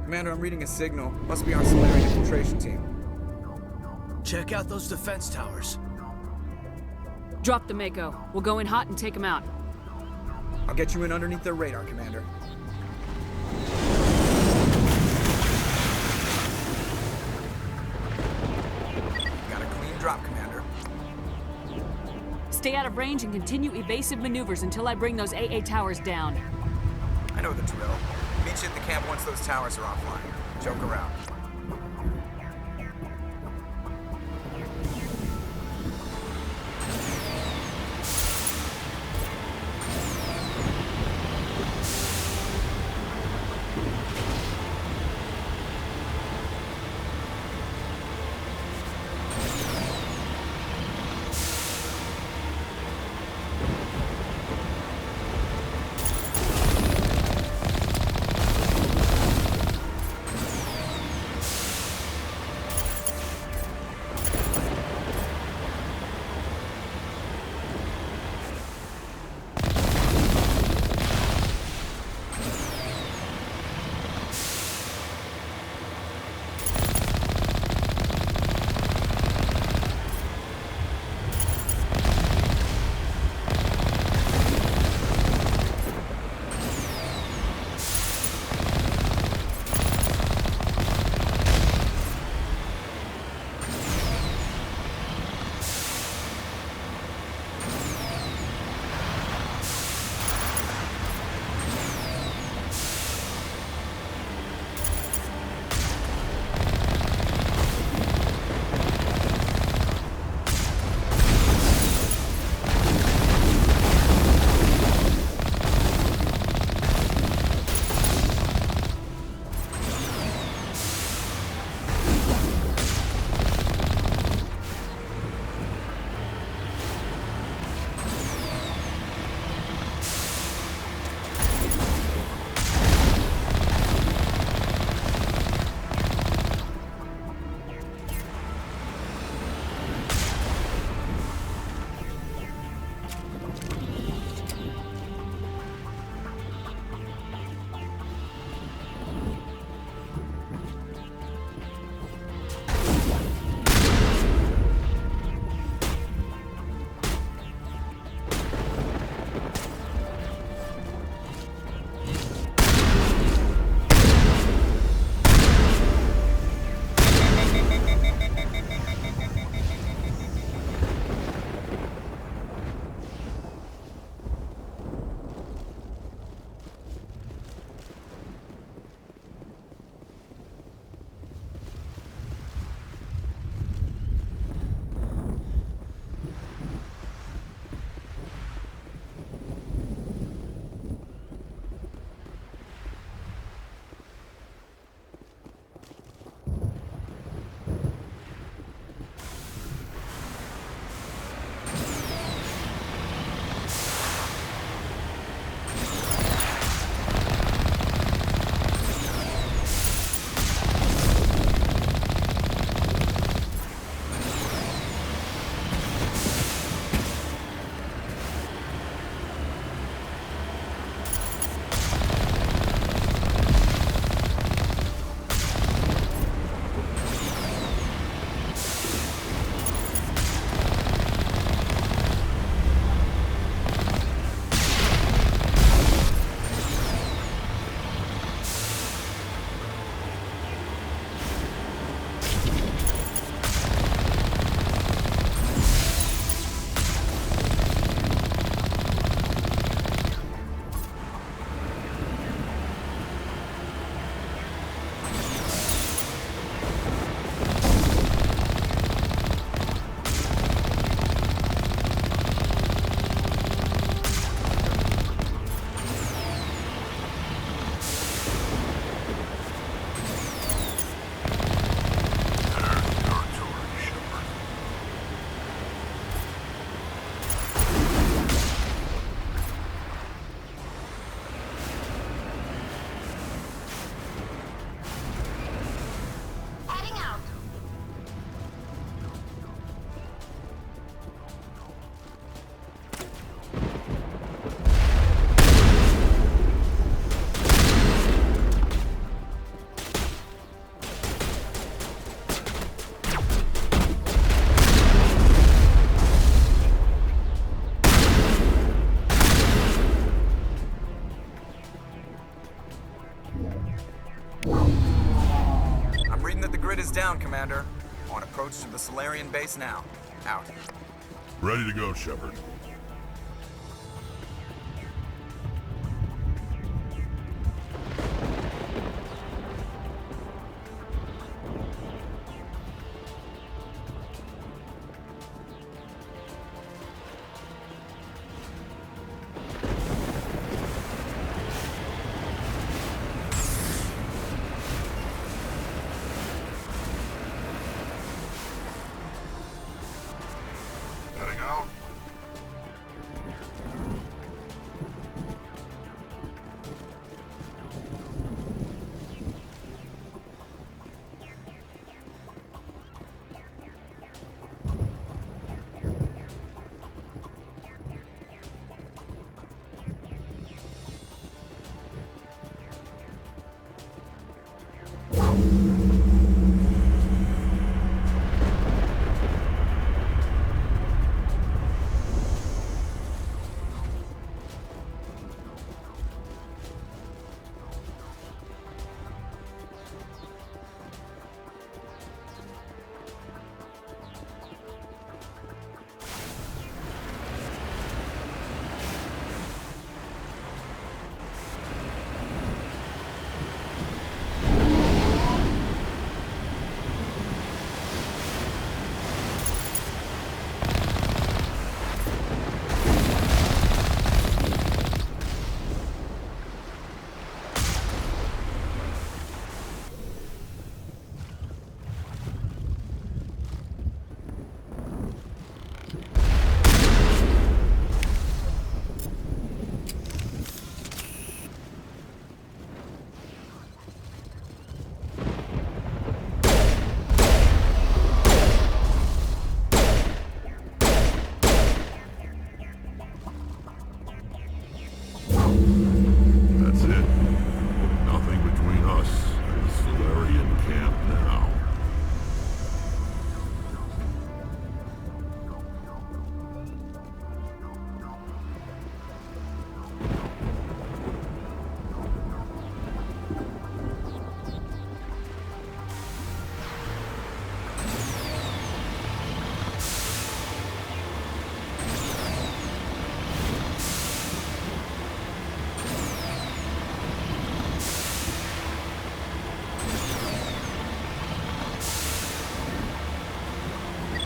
Commander, I'm reading a signal. Must be our Solarian infiltration team. Check out those defense towers. Drop the Mako. We'll go in hot and take them out. I'll get you in underneath their radar, Commander. Got a clean drop, Commander. Stay out of range and continue evasive maneuvers until I bring those AA towers down. I know the drill. Meet you at the camp once those towers are offline. Joke around. is down, Commander. On approach to the Solarian base now. Out. Ready to go, Shepard. Heading out. That's it. Nothing between us and the Solarian camp now.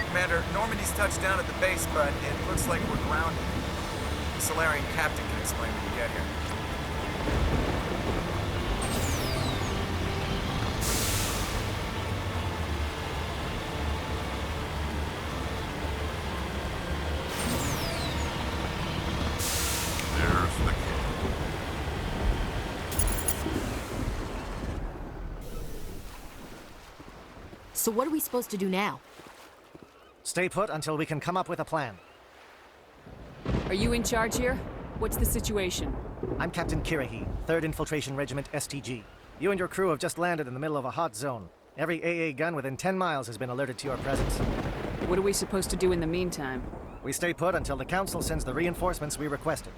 Commander, Normandy's touched down at the base, but it looks like we're grounded. The Solarian captain can explain when we get here. There's the camp. So what are we supposed to do now? Stay put until we can come up with a plan. Are you in charge here? What's the situation? I'm Captain Kirahi, 3rd Infiltration Regiment STG. You and your crew have just landed in the middle of a hot zone. Every AA gun within 10 miles has been alerted to your presence. What are we supposed to do in the meantime? We stay put until the Council sends the reinforcements we requested.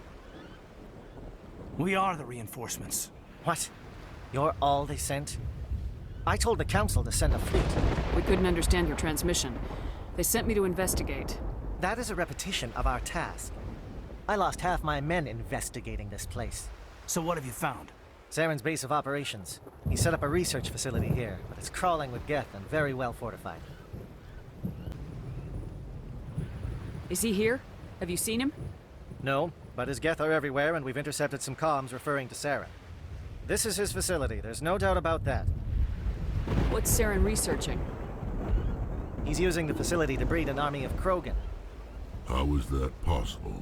We are the reinforcements. What? You're all they sent? I told the Council to send a fleet. We couldn't understand your transmission. They sent me to investigate. That is a repetition of our task. I lost half my men investigating this place. So what have you found? Saren's base of operations. He set up a research facility here, but it's crawling with Geth and very well fortified. Is he here? Have you seen him? No, but his Geth are everywhere, and we've intercepted some comms referring to Saren. This is his facility, there's no doubt about that. What's Saren researching? He's using the facility to breed an army of Krogan. How is that possible?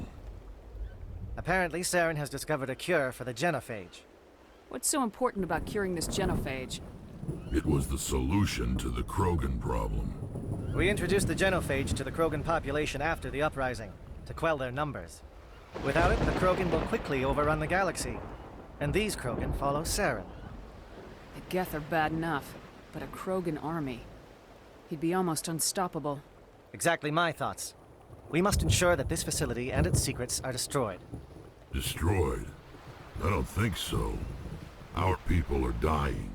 Apparently, Saren has discovered a cure for the genophage. What's so important about curing this genophage? It was the solution to the Krogan problem. We introduced the genophage to the Krogan population after the uprising, to quell their numbers. Without it, the Krogan will quickly overrun the galaxy. And these Krogan follow Saren. The Geth are bad enough, but a Krogan army. He'd be almost unstoppable. Exactly my thoughts. We must ensure that this facility and its secrets are destroyed. Destroyed? I don't think so. Our people are dying.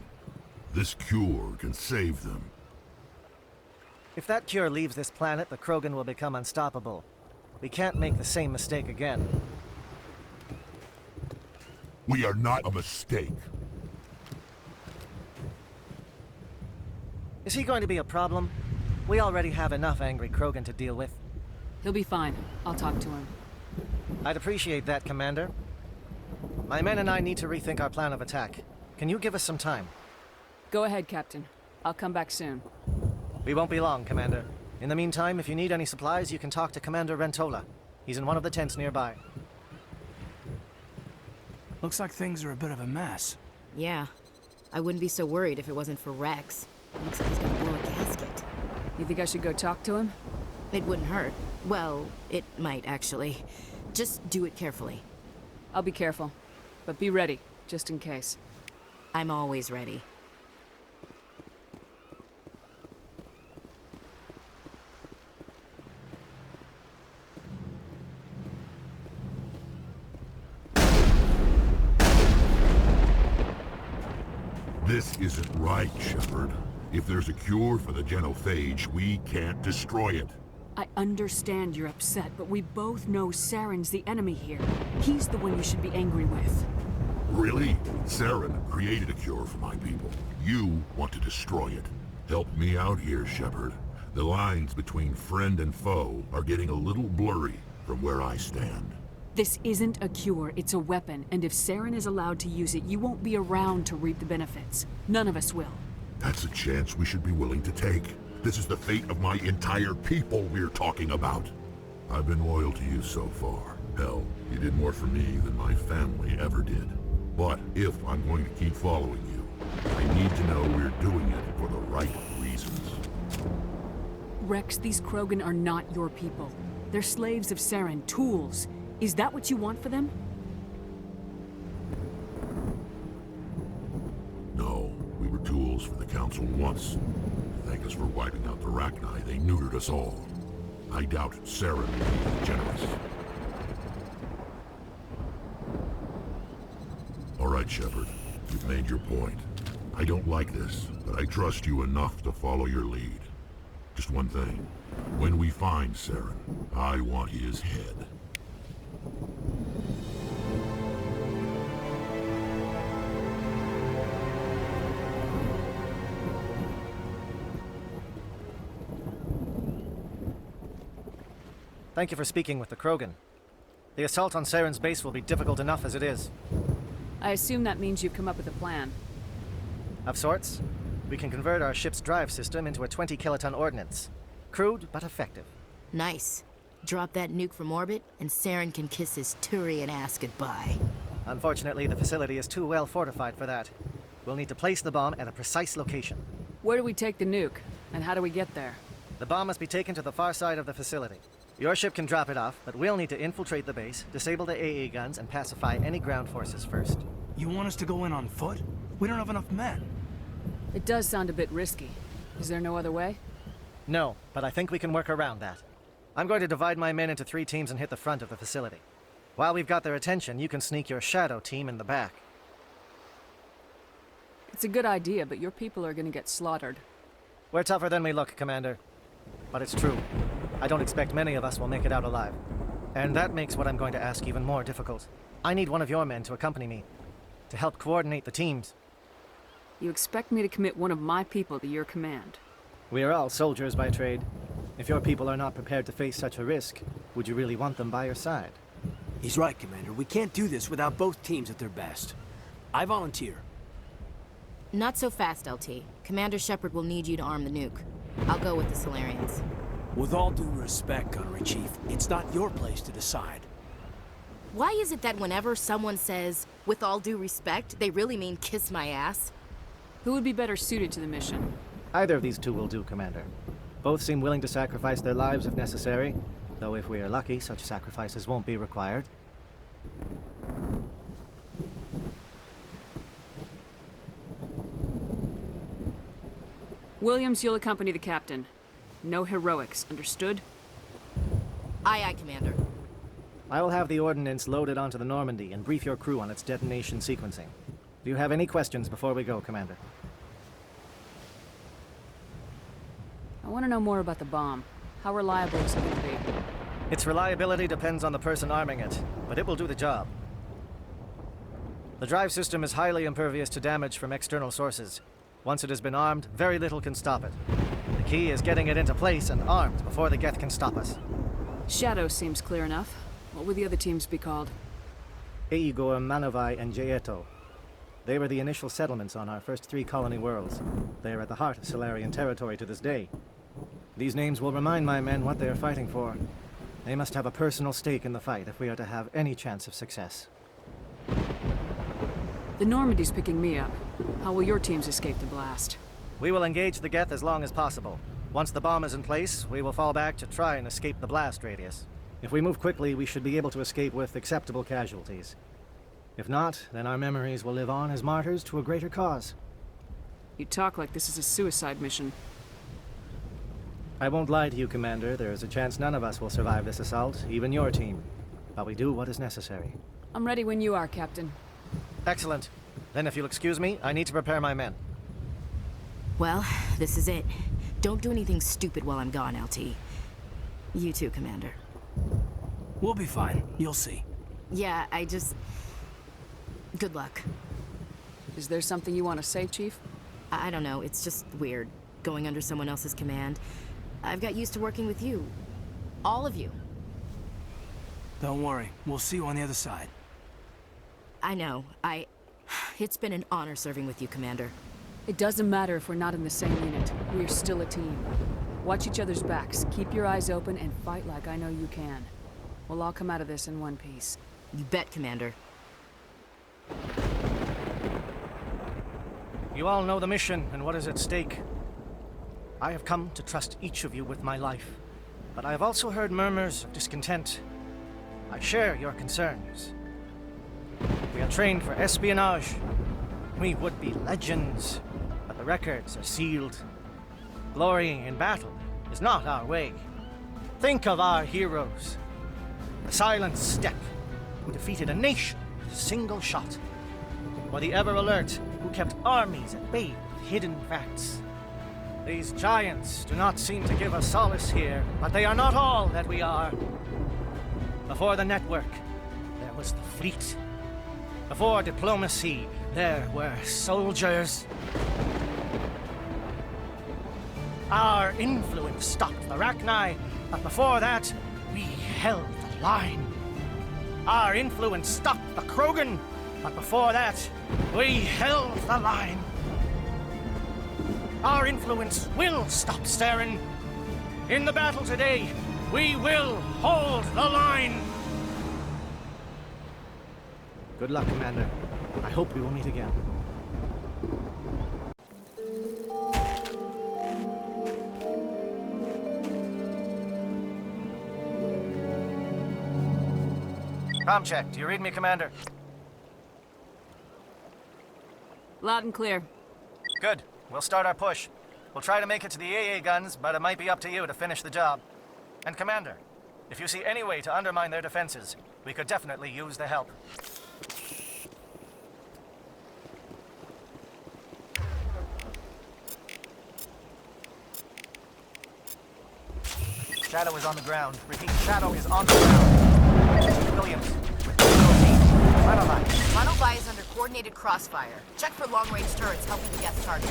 This cure can save them. If that cure leaves this planet, the Krogan will become unstoppable. We can't make the same mistake again. We are not a mistake. Is he going to be a problem? We already have enough angry Krogan to deal with. He'll be fine. I'll talk to him. I'd appreciate that, Commander. My men and I need to rethink our plan of attack. Can you give us some time? Go ahead, Captain. I'll come back soon. We won't be long, Commander. In the meantime, if you need any supplies, you can talk to Commander Rentola. He's in one of the tents nearby. Looks like things are a bit of a mess. Yeah. I wouldn't be so worried if it wasn't for Rex. Looks like he's gonna blow a gasket. You think I should go talk to him? It wouldn't hurt. Well, it might, actually. Just do it carefully. I'll be careful. But be ready, just in case. I'm always ready. This isn't right, Shepard. If there's a cure for the genophage, we can't destroy it. I understand you're upset, but we both know Saren's the enemy here. He's the one you should be angry with. Really? Saren created a cure for my people. You want to destroy it. Help me out here, Shepard. The lines between friend and foe are getting a little blurry from where I stand. This isn't a cure, it's a weapon, and if Saren is allowed to use it, you won't be around to reap the benefits. None of us will. That's a chance we should be willing to take. This is the fate of my entire people we're talking about. I've been loyal to you so far. Hell, you did more for me than my family ever did. But if I'm going to keep following you, I need to know we're doing it for the right reasons. Rex, these Krogan are not your people. They're slaves of Saren, tools. Is that what you want for them? No, we were tools for the Council once. Thank us for wiping out the Rachni. They neutered us all. I doubt Saren will be generous. All right, Shepard. You've made your point. I don't like this, but I trust you enough to follow your lead. Just one thing. When we find Saren, I want his head. Thank you for speaking with the Krogan. The assault on Saren's base will be difficult enough as it is. I assume that means you've come up with a plan. Of sorts, we can convert our ship's drive system into a 20-kiloton ordnance. Crude, but effective. Nice. Drop that nuke from orbit, and Saren can kiss his Turian ass goodbye. Unfortunately, the facility is too well fortified for that. We'll need to place the bomb at a precise location. Where do we take the nuke? And how do we get there? The bomb must be taken to the far side of the facility. Your ship can drop it off, but we'll need to infiltrate the base, disable the AA guns, and pacify any ground forces first. You want us to go in on foot? We don't have enough men. It does sound a bit risky. Is there no other way? No, but I think we can work around that. I'm going to divide my men into 3 teams and hit the front of the facility. While we've got their attention, you can sneak your shadow team in the back. It's a good idea, but your people are gonna get slaughtered. We're tougher than we look, Commander. But it's true. I don't expect many of us will make it out alive. And that makes what I'm going to ask even more difficult. I need one of your men to accompany me, to help coordinate the teams. You expect me to commit one of my people to your command? We are all soldiers by trade. If your people are not prepared to face such a risk, would you really want them by your side? He's right, Commander. We can't do this without both teams at their best. I volunteer. Not so fast, LT. Commander Shepard will need you to arm the nuke. I'll go with the Solarians. With all due respect, Gunnery Chief, it's not your place to decide. Why is it that whenever someone says, with all due respect, they really mean kiss my ass? Who would be better suited to the mission? Either of these 2 will do, Commander. Both seem willing to sacrifice their lives if necessary, though if we are lucky, such sacrifices won't be required. Williams, you'll accompany the captain. No heroics, understood? Aye, aye, Commander. I will have the ordnance loaded onto the Normandy and brief your crew on its detonation sequencing. Do you have any questions before we go, Commander? I want to know more about the bomb. How reliable is it going to be? Its reliability depends on the person arming it, but it will do the job. The drive system is highly impervious to damage from external sources. Once it has been armed, very little can stop it. The key is getting it into place and armed before the Geth can stop us. Shadow seems clear enough. What would the other teams be called? Eigor, Manavai, and Jaeto. They were the initial settlements on our first 3 colony worlds. They are at the heart of Solarian territory to this day. These names will remind my men what they are fighting for. They must have a personal stake in the fight if we are to have any chance of success. The Normandy's picking me up. How will your teams escape the blast? We will engage the Geth as long as possible. Once the bomb is in place, we will fall back to try and escape the blast radius. If we move quickly, we should be able to escape with acceptable casualties. If not, then our memories will live on as martyrs to a greater cause. You talk like this is a suicide mission. I won't lie to you, Commander. There is a chance none of us will survive this assault, even your team. But we do what is necessary. I'm ready when you are, Captain. Excellent. Then if you'll excuse me, I need to prepare my men. Well, this is it. Don't do anything stupid while I'm gone, LT. You too, Commander. We'll be fine. You'll see. Yeah, Good luck. Is there something you want to say, Chief? I don't know, it's just weird, going under someone else's command. I've got used to working with you. All of you. Don't worry. We'll see you on the other side. I know, It's been an honor serving with you, Commander. It doesn't matter if we're not in the same unit. We're still a team. Watch each other's backs, keep your eyes open, and fight like I know you can. We'll all come out of this in one piece. You bet, Commander. You all know the mission and what is at stake. I have come to trust each of you with my life, but I have also heard murmurs of discontent. I share your concerns. We are trained for espionage. We would be legends, but the records are sealed. Glory in battle is not our way. Think of our heroes. The Silent Step, who defeated a nation with a single shot. Or the Ever Alert, who kept armies at bay with hidden facts. These giants do not seem to give us solace here, but they are not all that we are. Before the network, there was the fleet. Before diplomacy, there were soldiers. Our influence stopped the Rachni, but before that, we held the line. Our influence stopped the Krogan, but before that, we held the line. Our influence will stop Saren. In the battle today, we will hold the line. Good luck, Commander. I hope we will meet again. Comm check. Do you read me, Commander? Loud and clear. Good. We'll start our push. We'll try to make it to the AA guns, but it might be up to you to finish the job. And Commander, if you see any way to undermine their defenses, we could definitely use the help. Shadow is on the ground. Repeat, Shadow is on the ground. Williams, with Manavai. Manavai is under coordinated crossfire. Check for long-range turrets helping the Geth target.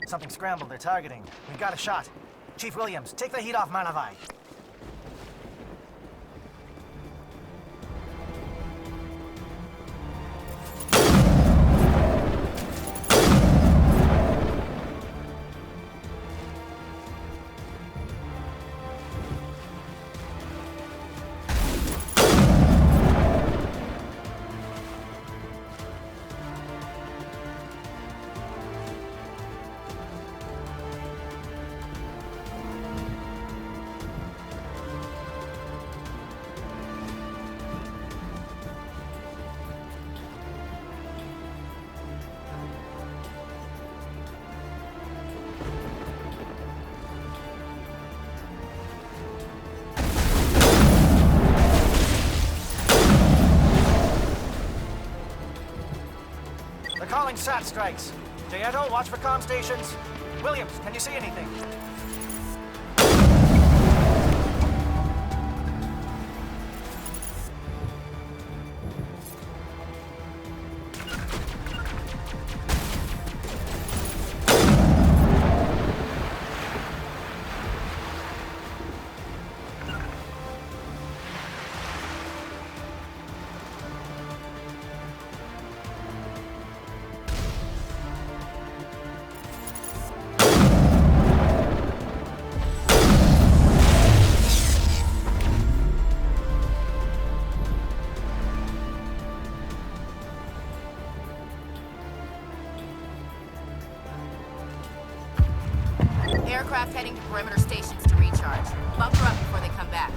Something scrambled. They're targeting. We've got a shot. Chief Williams, take the heat off Manavai. SAT strikes. Dieto, watch for comm stations. Williams, can you see anything? Aircraft heading to perimeter stations to recharge. Bunker up before they come back.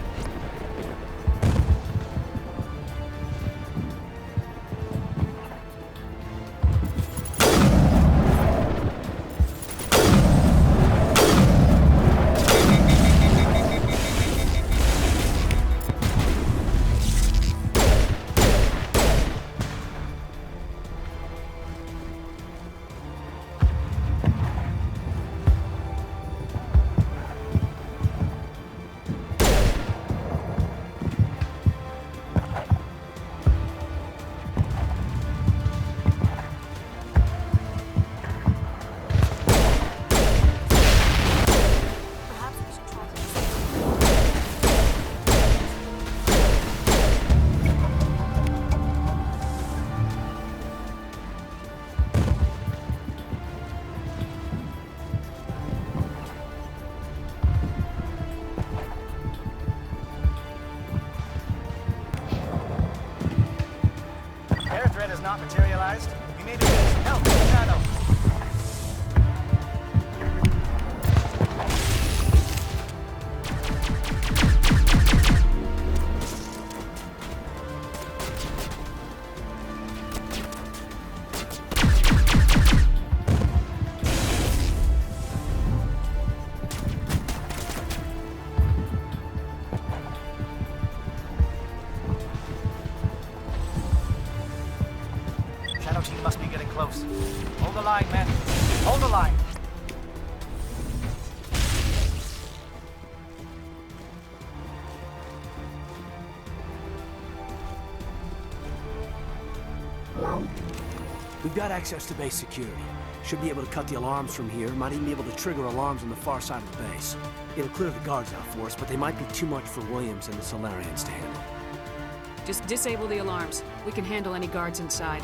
Air threat has not materialized. We may be getting some help from the shadow. Shadow team must be getting close. Hold the line, men. Hold the line. We've got access to base security. Should be able to cut the alarms from here. Might even be able to trigger alarms on the far side of the base. It'll clear the guards out for us, but they might be too much for Williams and the Solarians to handle. Just disable the alarms. We can handle any guards inside.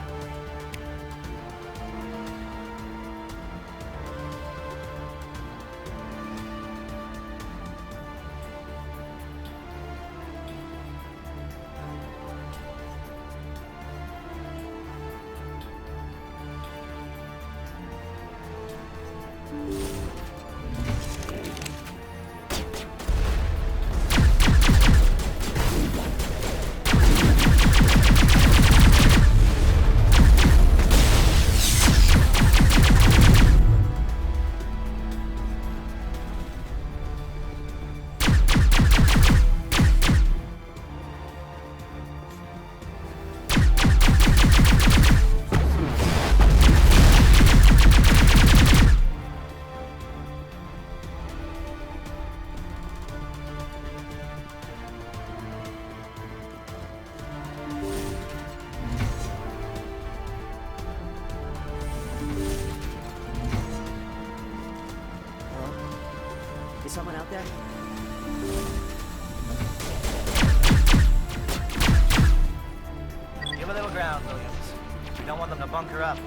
Is someone out there? Give a little ground, Williams. We don't want them to bunker up.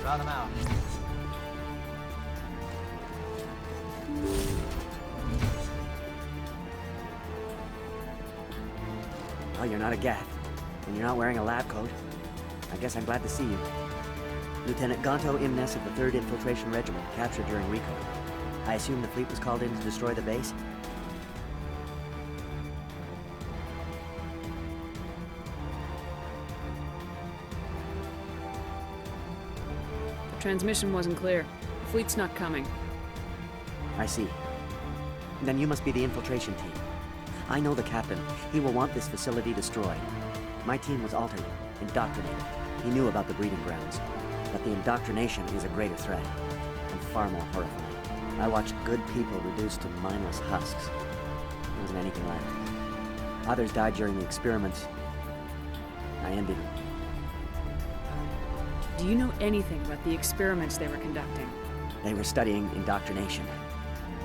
Draw them out. Oh, you're not a Gath. And you're not wearing a lab coat. I guess I'm glad to see you. Lieutenant Gonto Imnes of the 3rd Infiltration Regiment, captured during recon. I assume the fleet was called in to destroy the base? The transmission wasn't clear. The fleet's not coming. I see. Then you must be the infiltration team. I know the captain. He will want this facility destroyed. My team was altered, indoctrinated. He knew about the breeding grounds. But the indoctrination is a greater threat, and far more horrifying. I watched good people reduced to mindless husks. There wasn't anything left. Others died during the experiments. I envied them. Do you know anything about the experiments they were conducting? They were studying indoctrination.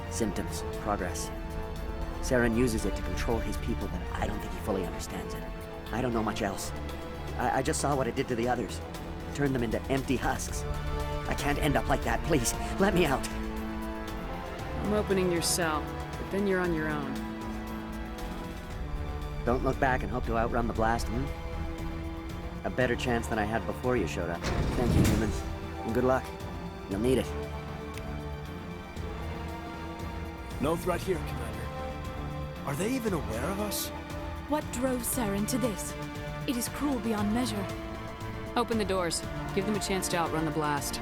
Symptoms, progress. Saren uses it to control his people, but I don't think he fully understands it. I don't know much else. I just saw what it did to the others. Turned them into empty husks. I can't end up like that. Please, let me out. I'm opening your cell, but then you're on your own. Don't look back and hope to outrun the blast, A better chance than I had before you showed up. Thank you, humans. And good luck. You'll need it. No threat here, Commander. Are they even aware of us? What drove Saren to this? It is cruel beyond measure. Open the doors. Give them a chance to outrun the blast.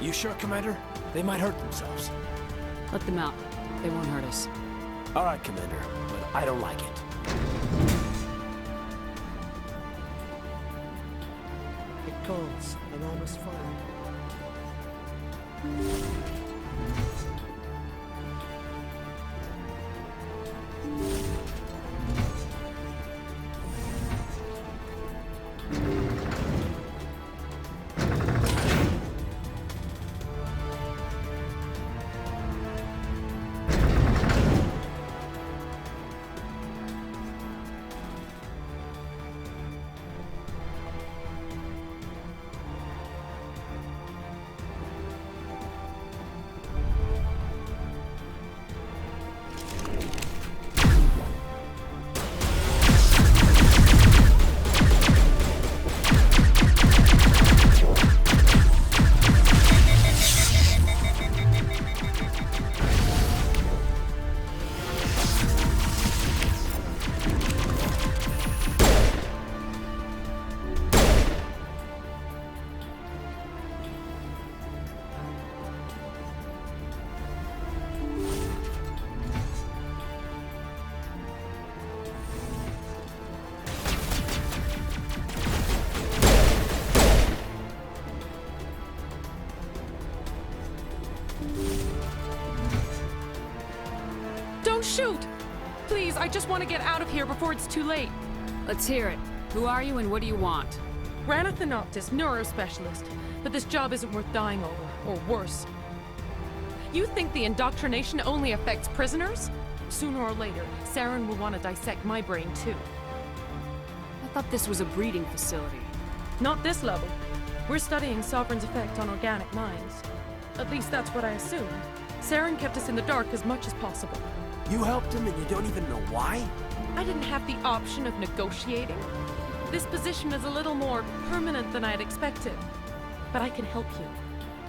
You sure, Commander? They might hurt themselves. Let them out. They won't hurt us. All right, Commander, but I don't like it. It calls. I'm almost fine. Don't shoot! Please, I just want to get out of here before it's too late. Let's hear it. Who are you and what do you want? Ranathan Noctis, neurospecialist. But this job isn't worth dying over, or worse. You think the indoctrination only affects prisoners? Sooner or later, Saren will want to dissect my brain too. I thought this was a breeding facility. Not this level. We're studying Sovereign's effect on organic minds. At least that's what I assumed. Saren kept us in the dark as much as possible. You helped him and you don't even know why? I didn't have the option of negotiating. This position is a little more permanent than I'd expected. But I can help you.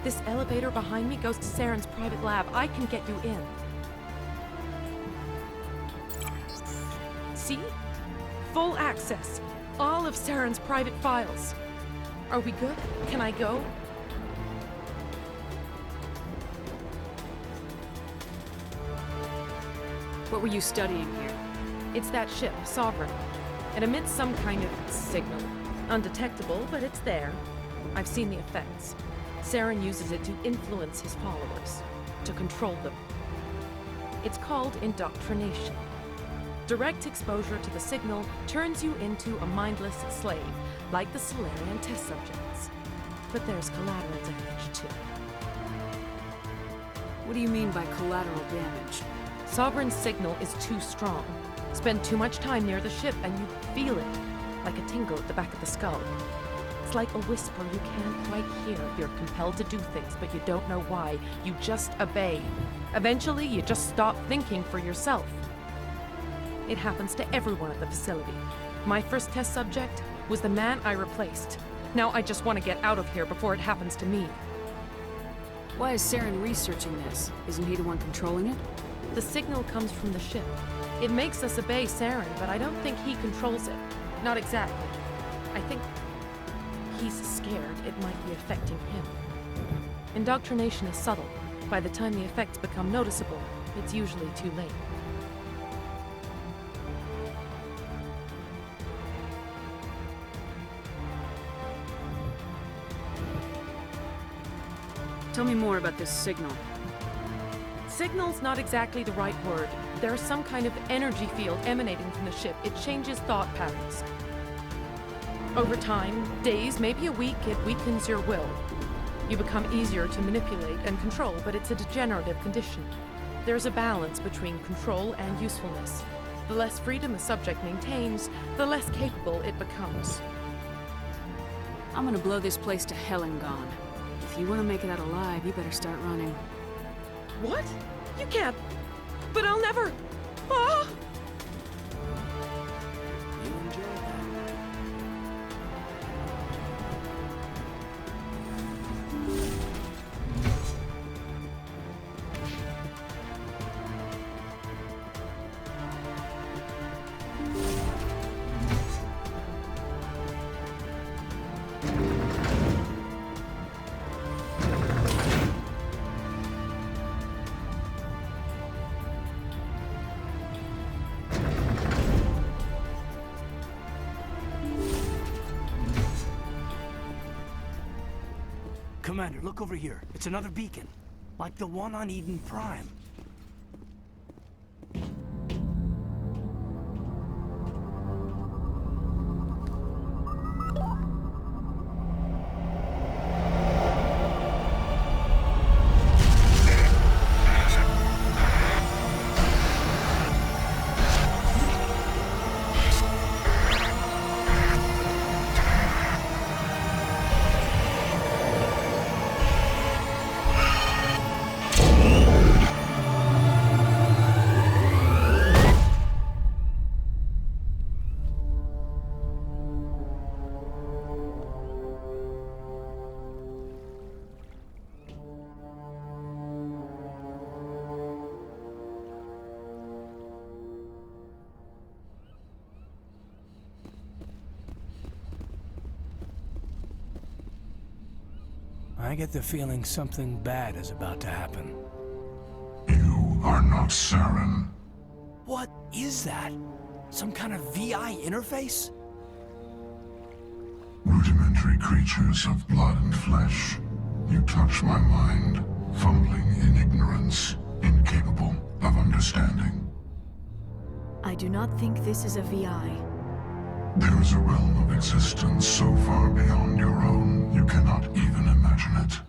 This elevator behind me goes to Saren's private lab. I can get you in. See? Full access. All of Saren's private files. Are we good? Can I go? What were you studying here? It's that ship, Sovereign. It emits some kind of signal. Undetectable, but it's there. I've seen the effects. Saren uses it to influence his followers, to control them. It's called indoctrination. Direct exposure to the signal turns you into a mindless slave, like the Salarian test subjects. But there's collateral damage, too. What do you mean by collateral damage? Sovereign's signal is too strong. Spend too much time near the ship and you feel it, like a tingle at the back of the skull. It's like a whisper you can't quite hear. You're compelled to do things, but you don't know why. You just obey. Eventually, you just stop thinking for yourself. It happens to everyone at the facility. My first test subject was the man I replaced. Now I just want to get out of here before it happens to me. Why is Saren researching this? Isn't he the one controlling it? The signal comes from the ship. It makes us obey Saren, but I don't think he controls it. Not exactly. I think he's scared it might be affecting him. Indoctrination is subtle. By the time the effects become noticeable, it's usually too late. Tell me more about this signal. Signal's not exactly the right word. There's some kind of energy field emanating from the ship. It changes thought patterns. Over time, days, maybe a week, it weakens your will. You become easier to manipulate and control, but it's a degenerative condition. There's a balance between control and usefulness. The less freedom a subject maintains, the less capable it becomes. I'm gonna blow this place to hell and gone. If you want to make it out alive, you better start running. What? You can't. But I'll never. Ah! You enjoyed that. Commander, look over here. It's another beacon. Like the one on Eden Prime. I get the feeling something bad is about to happen. You are not Saren. What is that? Some kind of VI interface? Rudimentary creatures of blood and flesh. You touch my mind, fumbling in ignorance, incapable of understanding. I do not think this is a VI. There is a realm of existence so far beyond your own, you cannot even imagine it.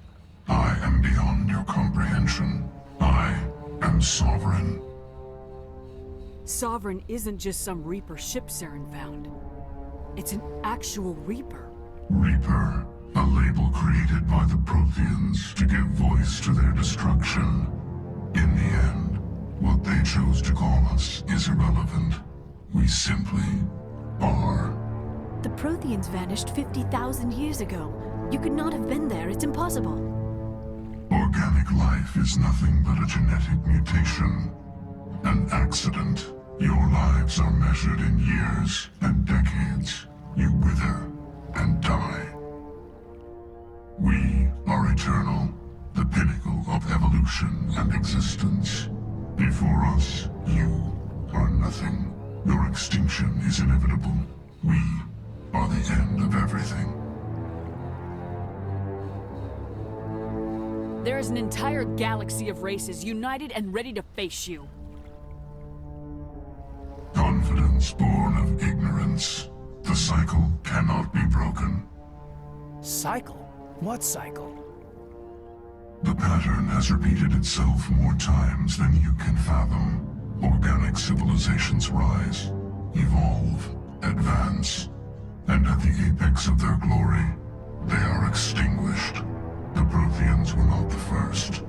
I am beyond your comprehension. I am Sovereign. Sovereign isn't just some Reaper ship Saren found. It's an actual Reaper. Reaper, a label created by the Protheans to give voice to their destruction. In the end, what they chose to call us is irrelevant. We simply are. The Protheans vanished 50,000 years ago. You could not have been there. It's impossible. Organic life is nothing but a genetic mutation. An accident. Your lives are measured in years and decades. You wither and die. We are eternal, the pinnacle of evolution and existence. Before us, you are nothing. Your extinction is inevitable. We are the end of everything. There is an entire galaxy of races united and ready to face you. Confidence born of ignorance. The cycle cannot be broken. Cycle? What cycle? The pattern has repeated itself more times than you can fathom. Organic civilizations rise, evolve, advance, and at the apex of their glory, they are extinguished. The Protheans were not the first.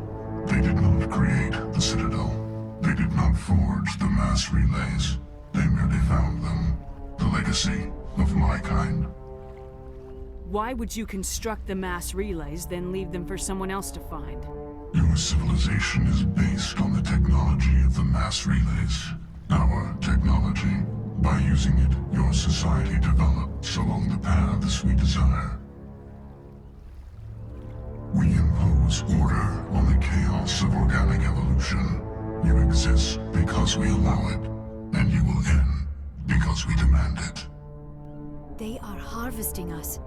They did not create the Citadel. They did not forge the mass relays. They merely found them. The legacy of my kind. Why would you construct the mass relays, then leave them for someone else to find? Your civilization is based on the technology of the mass relays. Our technology. By using it, your society develops along the paths we desire. We impose order on the chaos of organic evolution. You exist because we allow it, and you will end because we demand it. They are harvesting us,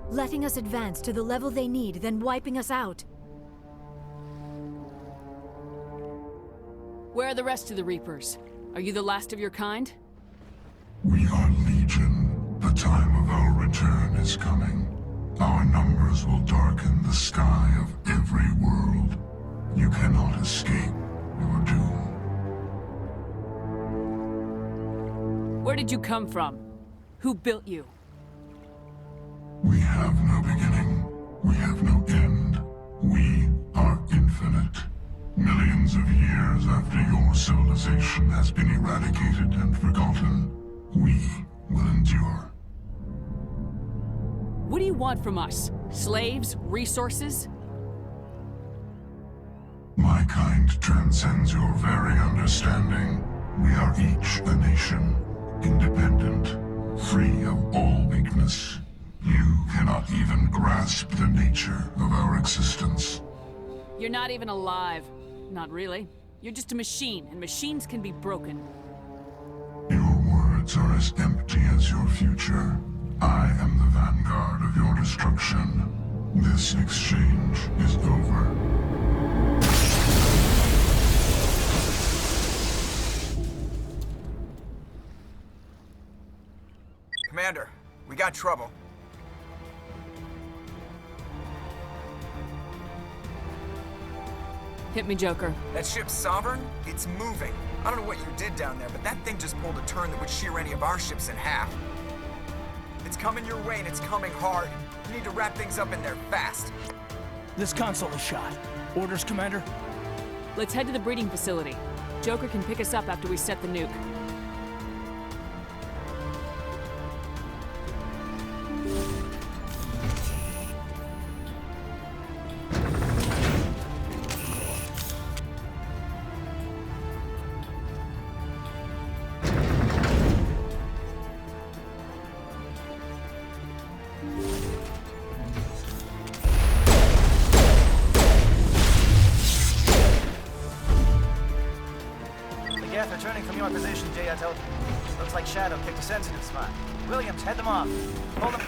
letting us advance to the level they need, then wiping us out. Where are the rest of the Reapers? Are you the last of your kind? We are Legion. The time of our return is coming. Our numbers will darken the sky of every world. You cannot escape your doom. Where did you come from? Who built you? We have no beginning. We have no end. We are infinite. Millions of years after your civilization has been eradicated and forgotten, we will endure. What do you want from us? Slaves? Resources? My kind transcends your very understanding. We are each a nation, independent, free of all weakness. You cannot even grasp the nature of our existence. You're not even alive. Not really. You're just a machine, and machines can be broken. Your words are as empty as your future. I am the vanguard of your destruction. This exchange is over. Commander, we got trouble. Hit me, Joker. That ship's Sovereign? It's moving. I don't know what you did down there, but that thing just pulled a turn that would shear any of our ships in half. It's coming your way, and it's coming hard. You need to wrap things up in there fast. This console is shot. Orders, Commander? Let's head to the breeding facility. Joker can pick us up after we set the nuke. Geth returning from your position, J.Ato. Looks like Shadow picked a sensitive spot. Williams, head them off. Hold them.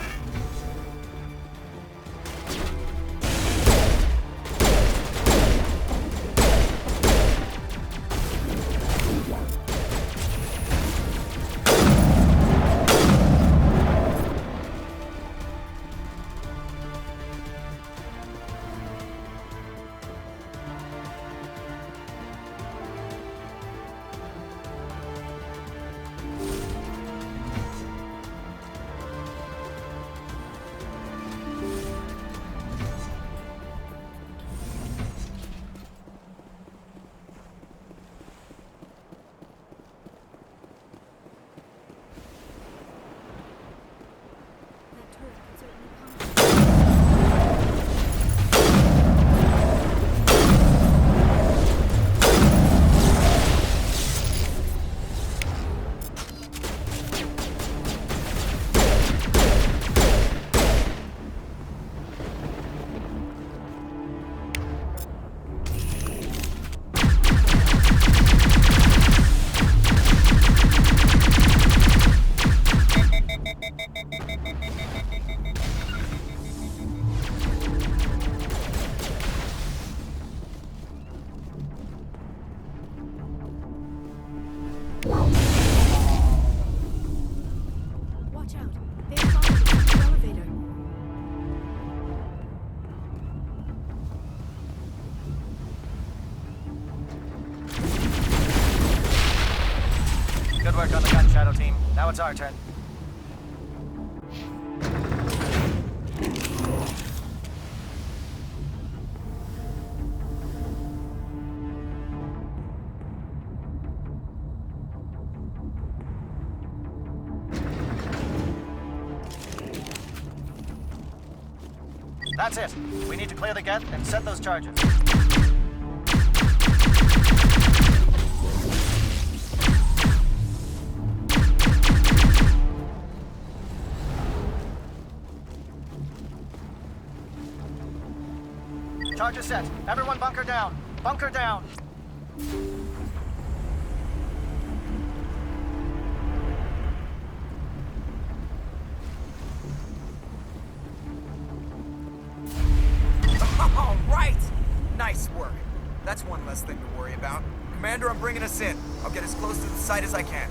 Good work on the gun, Shadow Team. Now it's our turn. That's it. We need to clear the Geth and set those charges. Charges set. Everyone bunker down. Bunker down. All right! Nice work. That's one less thing to worry about. Commander, I'm bringing us in. I'll get as close to the site as I can.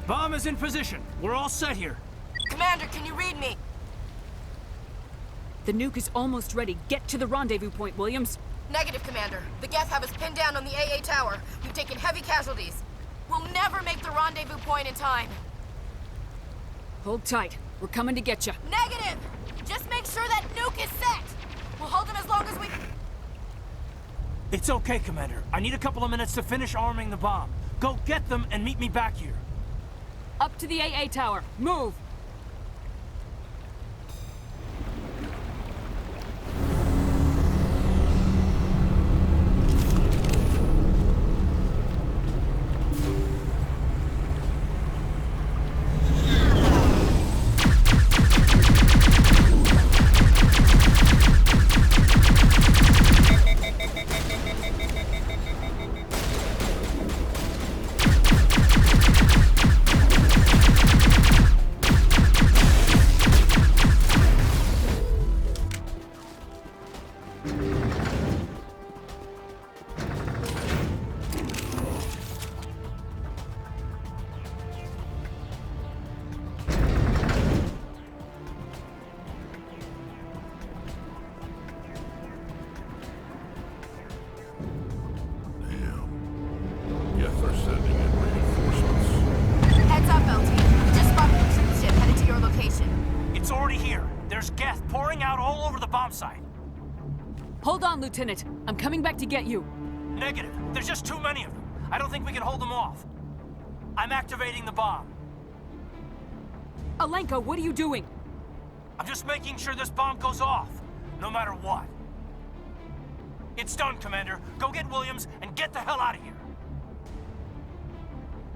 Bomb is in position. We're all set here. Commander, can you read me? The nuke is almost ready. Get to the rendezvous point, Williams. Negative, Commander. The Geth have us pinned down on the AA tower. We've taken heavy casualties. We'll never make the rendezvous point in time. Hold tight. We're coming to get you. Negative! Just make sure that nuke is set! We'll hold them as long as we... It's okay, Commander. I need a couple of minutes to finish arming the bomb. Go get them and meet me back here. Up to the AA tower. Move! Hold on, Lieutenant. I'm coming back to get you. Negative. There's just too many of them. I don't think we can hold them off. I'm activating the bomb. Alenko, what are you doing? I'm just making sure this bomb goes off, no matter what. It's done, Commander. Go get Williams and get the hell out of here.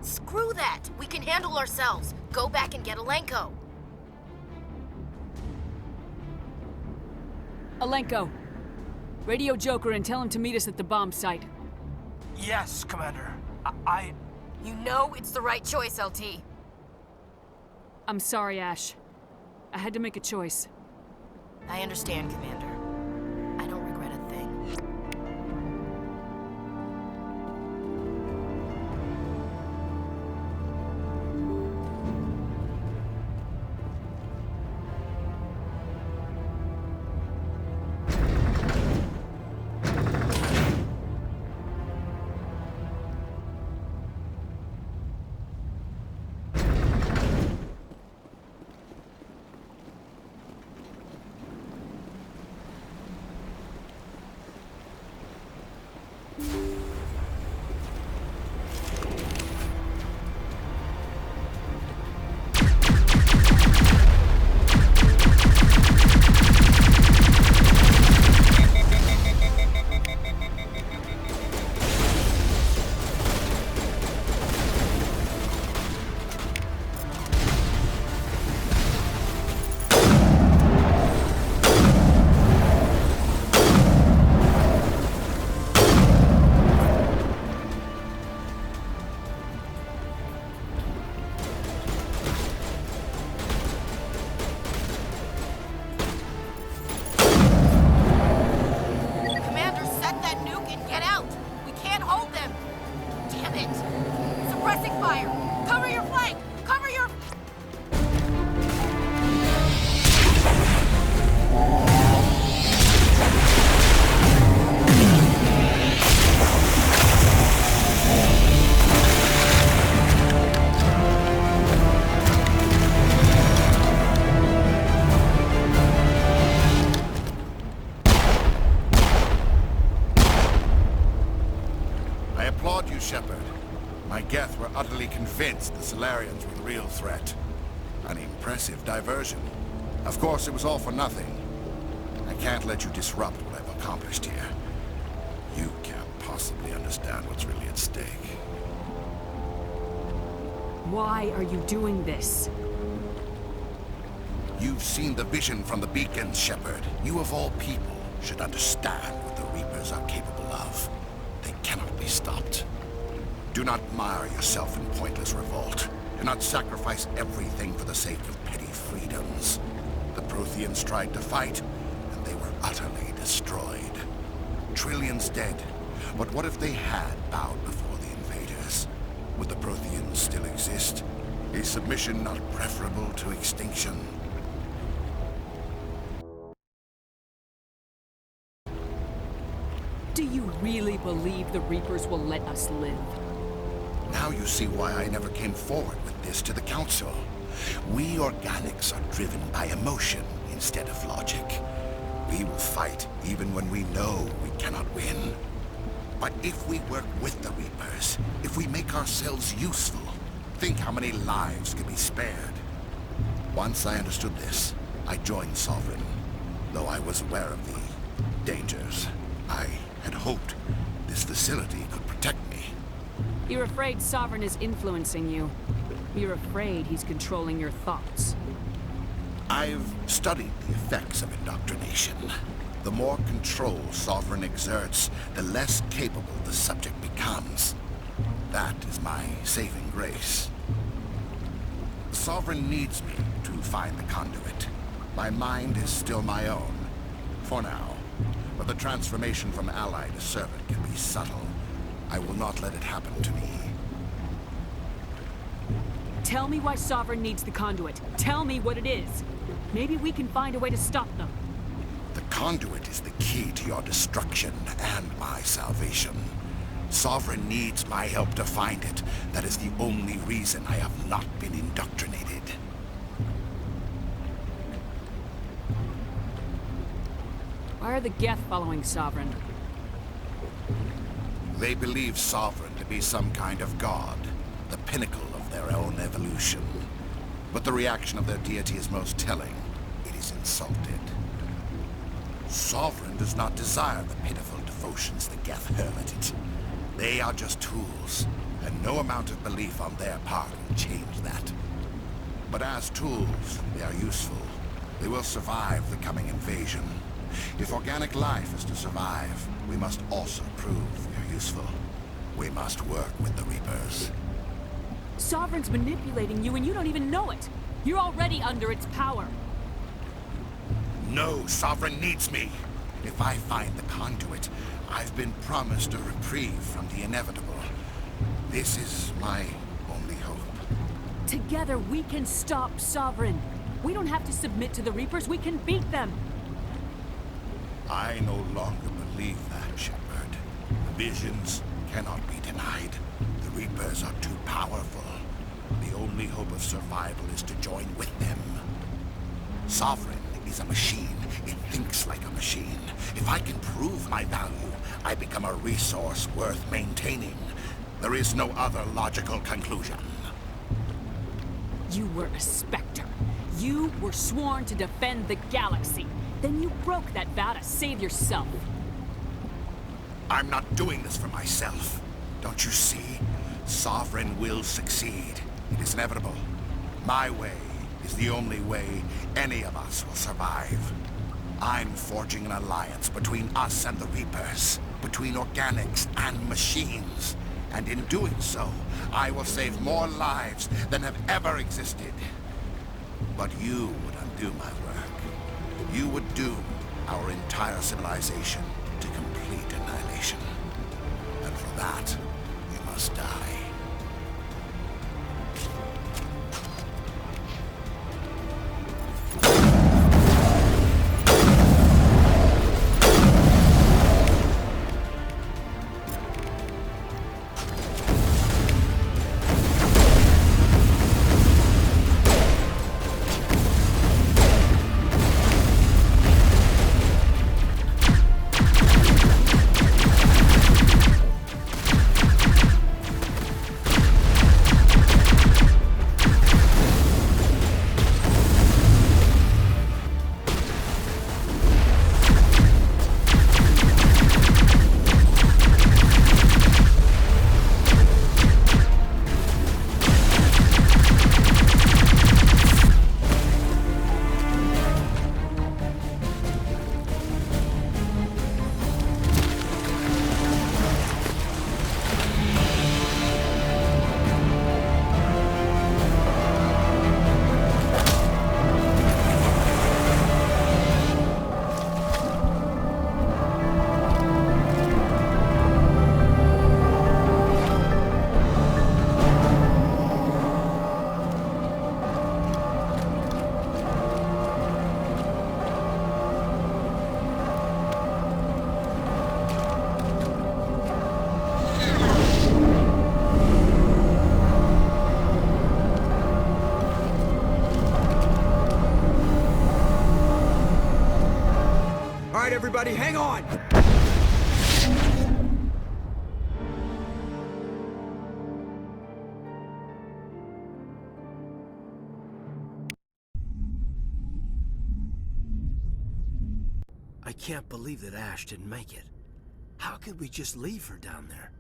Screw that! We can handle ourselves. Go back and get Alenko. Alenko, radio Joker and tell him to meet us at the bomb site. Yes, Commander. You know it's the right choice, LT. I'm sorry, Ash. I had to make a choice. I understand, Commander. I don't regret a thing. utterly convinced the Solarians were the real threat. An impressive diversion. Of course, it was all for nothing. I can't let you disrupt what I've accomplished here. You can't possibly understand what's really at stake. Why are you doing this? You've seen the vision from the beacons, Shepard. You of all people should understand what the Reapers are capable of. They cannot be stopped. Do not mire yourself in pointless revolt. Do not sacrifice everything for the sake of petty freedoms. The Protheans tried to fight, and they were utterly destroyed. Trillions dead. But what if they had bowed before the invaders? Would the Protheans still exist? Is submission not preferable to extinction? Do you really believe the Reapers will let us live? Now you see why I never came forward with this to the Council. We organics are driven by emotion instead of logic. We will fight even when we know we cannot win. But if we work with the Reapers, if we make ourselves useful, think how many lives could be spared. Once I understood this, I joined Sovereign, though I was aware of the dangers. I had hoped this facility could protect me. You're afraid Sovereign is influencing you. You're afraid he's controlling your thoughts. I've studied the effects of indoctrination. The more control Sovereign exerts, the less capable the subject becomes. That is my saving grace. Sovereign needs me to find the conduit. My mind is still my own, for now. But the transformation from ally to servant can be subtle. I will not let it happen to me. Tell me why Sovereign needs the conduit. Tell me what it is. Maybe we can find a way to stop them. The conduit is the key to your destruction and my salvation. Sovereign needs my help to find it. That is the only reason I have not been indoctrinated. Why are the Geth following Sovereign? They believe Sovereign to be some kind of god, the pinnacle of their own evolution. But the reaction of their deity is most telling. It is insulted. Sovereign does not desire the pitiful devotions the Geth hurl at it. They are just tools, and no amount of belief on their part will change that. But as tools, they are useful. They will survive the coming invasion. If organic life is to survive, we must also prove we are useful. We must work with the Reapers. Sovereign's manipulating you and you don't even know it. You're already under its power. No, Sovereign needs me. If I find the conduit, I've been promised a reprieve from the inevitable. This is my only hope. Together we can stop Sovereign. We don't have to submit to the Reapers, we can beat them. I no longer believe that, Shepard. Visions cannot be denied. The Reapers are too powerful. The only hope of survival is to join with them. Sovereign is a machine. It thinks like a machine. If I can prove my value, I become a resource worth maintaining. There is no other logical conclusion. You were a Spectre. You were sworn to defend the galaxy. Then you broke that vow to save yourself. I'm not doing this for myself. Don't you see? Sovereign will succeed. It is inevitable. My way is the only way any of us will survive. I'm forging an alliance between us and the Reapers, between organics and machines. And in doing so, I will save more lives than have ever existed. But you would undo my work. You would doom our entire civilization to complete annihilation. And for that, we must die. everybody, hang on! I can't believe that Ash didn't make it. How could we just leave her down there?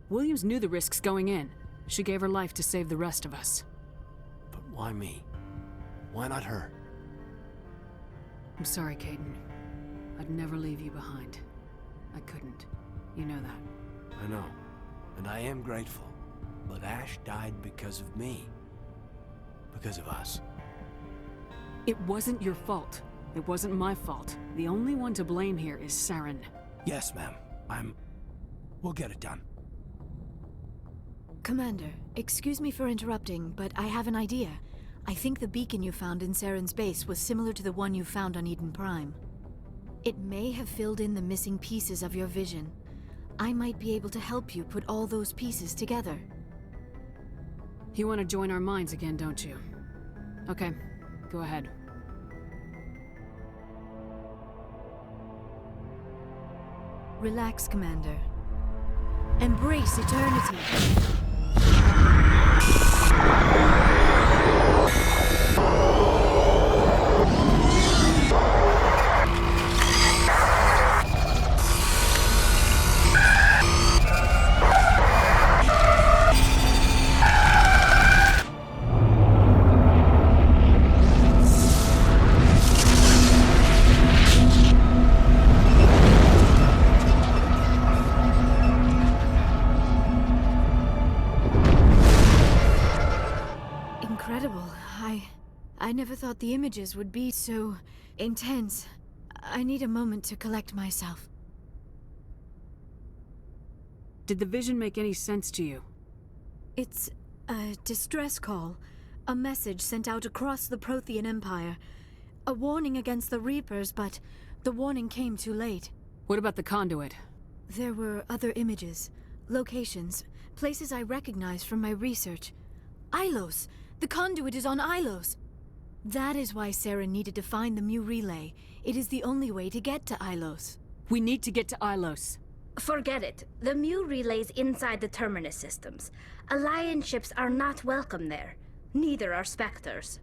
Williams knew the risks going in. She gave her life to save the rest of us. But why me? Why not her? I'm sorry, Caden. I'd never leave you behind. I couldn't. You know that. I know. And I am grateful. But Ash died because of me. Because of us. It wasn't your fault. It wasn't my fault. The only one to blame here is Saren. Yes, ma'am. We'll get it done. Commander, excuse me for interrupting, but I have an idea. I think the beacon you found in Saren's base was similar to the one you found on Eden Prime. It may have filled in the missing pieces of your vision. I might be able to help you put all those pieces together. You want to join our minds again, don't you? Okay, go ahead. Relax, Commander. Embrace eternity. I never thought the images would be so intense. I need a moment to collect myself. Did the vision make any sense to you? It's a distress call. A message sent out across the Prothean Empire. A warning against the Reapers, but the warning came too late. What about the conduit? There were other images, locations, places I recognized from my research. Ilos! The conduit is on Ilos! That is why Saren needed to find the Mu relay. It is the only way to get to Ilos. We need to get to Ilos. Forget it. The Mu relay's inside the Terminus systems. Alliance ships are not welcome there. Neither are Spectres.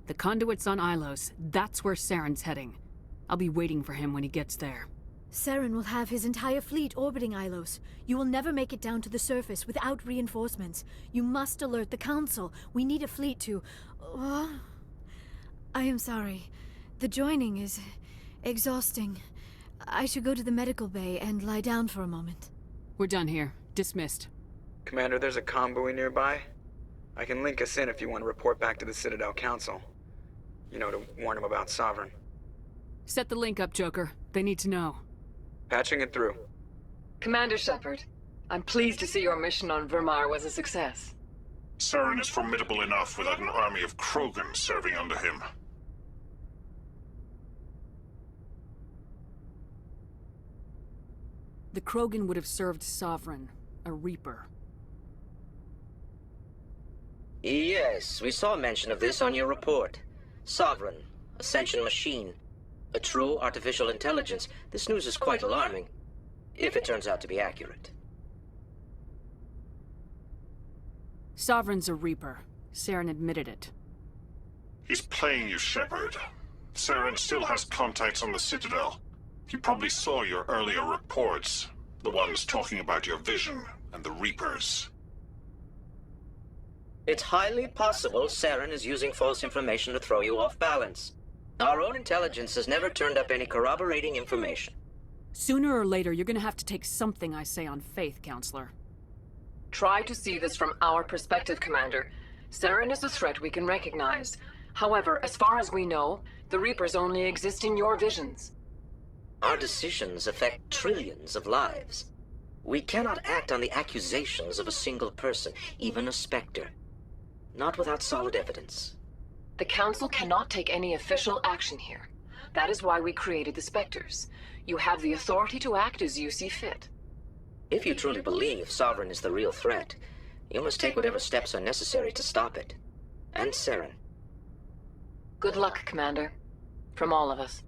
The conduit's on Ilos. That's where Saren's heading. I'll be waiting for him when he gets there. Saren will have his entire fleet orbiting Ilos. You will never make it down to the surface without reinforcements. You must alert the Council. We need a fleet to... I am sorry. The joining is exhausting. I should go to the medical bay and lie down for a moment. We're done here. Dismissed. Commander, there's a convoy nearby. I can link us in if you want to report back to the Citadel Council. You know, to warn them about Sovereign. Set the link up, Joker. They need to know. Patching it through. Commander Shepard, I'm pleased to see your mission on Vermar was a success. Saren is formidable enough without an army of Krogan serving under him. The Krogan would have served Sovereign, a Reaper. Yes, we saw mention of this on your report. Sovereign, Ascension machine. A true artificial intelligence. This news is quite alarming, if it turns out to be accurate. Sovereign's a Reaper. Saren admitted it. He's playing you, Shepard. Saren still has contacts on the Citadel. He probably saw your earlier reports. The ones talking about your vision and the Reapers. It's highly possible Saren is using false information to throw you off balance. Our own intelligence has never turned up any corroborating information. Sooner or later, you're gonna have to take something I say on faith, Counselor. Try to see this from our perspective, Commander. Saren is a threat we can recognize. However, as far as we know, the Reapers only exist in your visions. Our decisions affect trillions of lives. We cannot act on the accusations of a single person, even a Spectre. Not without solid evidence. The Council cannot take any official action here. That is why we created the Spectres. You have the authority to act as you see fit. If you truly believe Sovereign is the real threat, you must take whatever steps are necessary to stop it. And Saren. Good luck, Commander. From all of us.